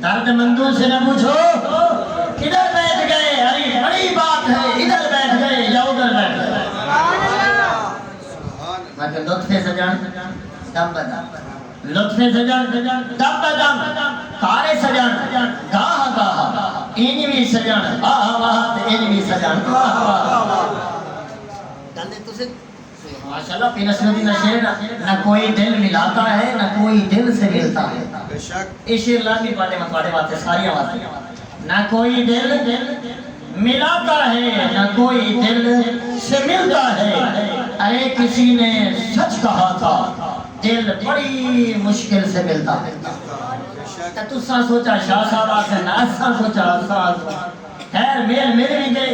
درد مندوں سے نہ پوچھو کدھر بیٹھ گئے، ارے بڑی بات ہے ادھر بیٹھ گئے یا ادھر بیٹھ گئے، مگر لطف سجن دم بدم، لطف سجن دم بدم، کارے سجن گاہ گاہ، اینوی سجن آہ واہ، اینوی سجن آہ واہ۔ گلے تسے ماشاءاللہ پی نسل نشیر نہ کوئی دل ملاتا ہے نہ کوئی دل سے ملتا ہے، یہ شیر لامی پاتے مطواڑے باتے ساری آواز نہ کوئی دل ملاتا ہے نہ کوئی دل سے ملتا ہے، ارے کسی نے سچ کہا تھا دل بڑی مشکل سے ملتا ہے، تو سا سوچا شاہ صاحب آسے ناسا سوچا آسان خیر میل بھی گئے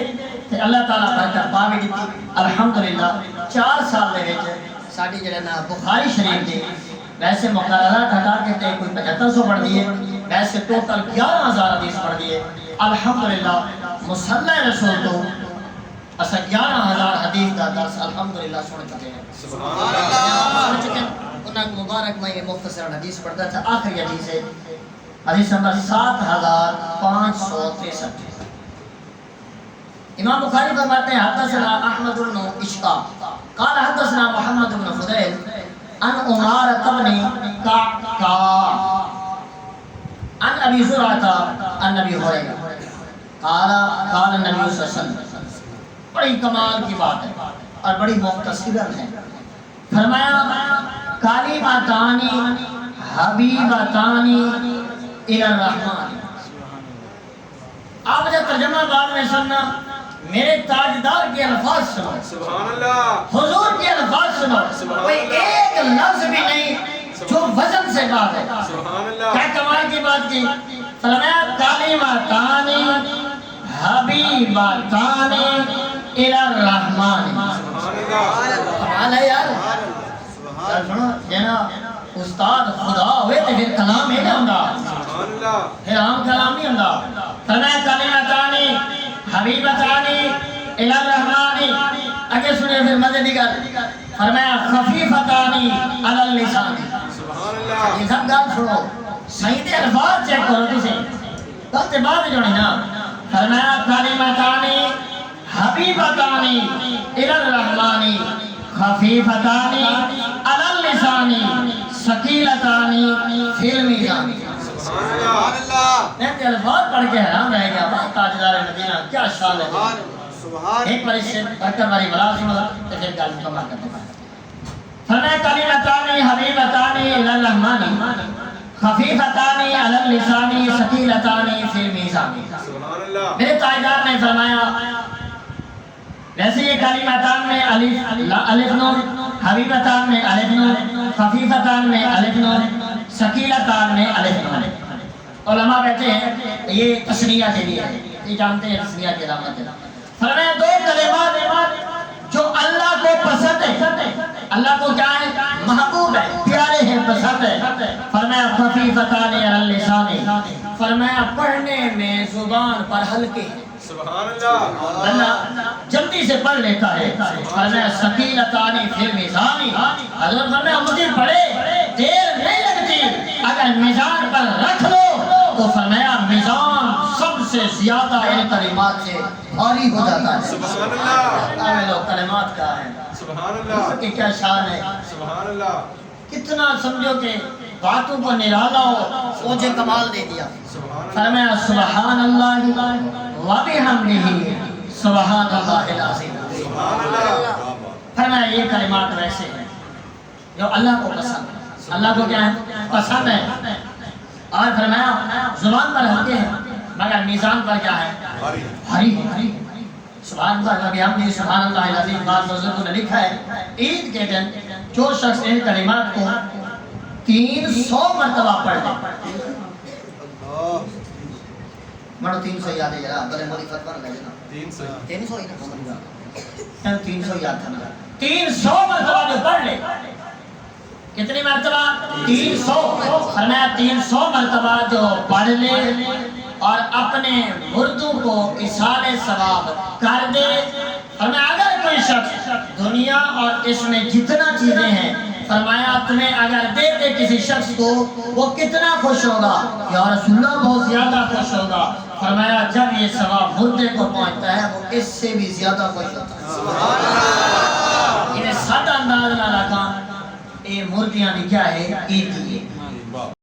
اللہ تعالیٰ برکت پا بھی دیتی الحمدللہ۔ 4 سال دے وچ ساڈی جڑا نا بخاری شریف دی ویسے مقررات ہٹا کے تے کوئی 7500 پڑھ دیے، ویسے ٹوٹل 11000 حدیث پڑھ دیے الحمدللہ۔ مصلی رسول تو اسا 11000 حدیث دا درس الحمدللہ سن چکے ہیں، سبحان اللہ۔ انہاں مبارک میں مختصر حدیث پڑھتا تھا، آخری حدیث ہے حدیث نمبر 7563۔ امام بخاری فرماتے ہیں حدثنا احمد بن اشقاق قال حدثنا محمد بن فضیل عن عمارة بن قعقاع عن ابی زرعہ عن ابی ہریرہ قال قال النبی صلی اللہ علیہ وسلم، بڑی کمال کی بات ہے اور بڑی مختصر ہے، فرمایا کلمتان حبیبتان الی الرحمن۔ آپ جب ترجمہ بعد میں سننا میرے تاجدار کے الفاظ سنو، سبحان اللہ، حضور کے الفاظ سنو، کوئی ایک لفظ بھی نہیں جو وزن سے بات ہے، سبحان اللہ۔ کیا کمال کی بات کی، فرمایا کلمتان حبیبتان الی الرحمن، سبحان اللہ، کمال ہے یار۔ سنو جناب استاد خدا ہوئے تو پھر کلام ہی نہیں ہوندا، سبحان اللہ، پھر عام کلام نہیں ہوندا۔ فرمایا کلمتان حبیبتان الی الرحمن، اگے سنے پھر مزے دی گل، فرمایا خفیفتان علی اللسان، سبحان اللہ۔ یہ سب گل سنو صحیح دے الفاظ چیک کرو تسی، غلط بات جو نہیں نا۔ فرمایا کلمتان حبیبتان الی الرحمن خفیفتان علی اللسان ثقیلتان فی المیزان، سبحان اللہ۔ میں تے الفاظ پڑھ کے حیران رہ گیا، بہت تاجدار مدینہ کیا شان ہے، سبحان۔ ایک بار اس سے برکت والی بلا سنو تو پھر گل مکمل کرتے ہیں۔ فرمایا کلمتان حبیبتان الی الرحمن خفیفتان علی اللسان ثقیلتان فی المیزان، سبحان اللہ۔ میرے تاجدار نے فرمایا ویسے یہ کلمتان میں الف نون، حبیبتان میں الف نون، خفیفتان میں الف نون، ثقیلتان میں الف نون۔ علماء کہتے ہیں یہ تسنیہ کے لیے ہے، یہ جانتے ہیں تسنیہ کی علامت ہے۔ فرمایا دو کلمات جو اللہ کو پسند ہے، اللہ کو کیا ہے محبوب ہے، پیارے ہیں، پسند ہے، فرمایا خفیفتان علی اللسان، فرمایا پڑھنے میں زبان پر ہلکے ہیں، سبحان اللہ، اللہ جلدی سے پڑھ لیتا ہے، فرمایا ثقیلتان فی المیزان، حضرت فرمایا مجھے پڑھے دیر نہیں لگتی، اگر میزان پر رکھ لو تو فرمایا میزان سب سے زیادہ ان کلمات سے بھاری ہو جاتا ہے، سبحان اللہ۔ آمین لوگ کلمات کا ہے، سبحان اللہ، کہ کیا شان ہے، سبحان اللہ۔ کتنا سمجھو کہ باتوں کو نرالا ہو اوجھے کمال دے دیا، فرمایا سبحان اللہ و بحمدہ سبحان اللہ العظیم، سبحان اللہ۔ فرمایا یہ کلمات ویسے ہیں جو اللہ کو پسند ہے، اللہ کو کیا ہے پسند ہے، اور فرمایا زبان پر ہلکے ہیں مگر میزان پر کیا ہے بھاری ہے، سبحان اللہ و بحمدہ سبحان اللہ العظیم۔ بعض بزرگوں نے لکھا ہے عید کے دن جو شخص ان کلمات کو 300 مرتبہ پڑھ لے، مرو 300 یاد ہے ذرا بلے مولی فتوہ نہ لگے نا 300 ہی نا 300 یاد تھا نا 300 مرتبہ جو پڑھ لے، کتنی مرتبہ 300، فرمایا 300 مرتبہ جو پڑھ لے اور اپنے مردوں کو ایصال ثواب کر دے، فرمایا اگر کوئی شخص دنیا اور اس میں جتنا چیزیں ہیں فرمایا تمہیں اگر دے دے کسی شخص کو وہ کتنا خوش ہوگا؟ یا رسول اللہ بہت زیادہ خوش ہوگا۔ فرمایا جب یہ ثواب مردے کو پہنچتا ہے وہ اس سے بھی زیادہ خوش ہوتا ہے۔ سبحان اللہ۔ انہیں سادہ انداز نہ لگا، اے مردیاں دی کیا ہے؟ عید ہے۔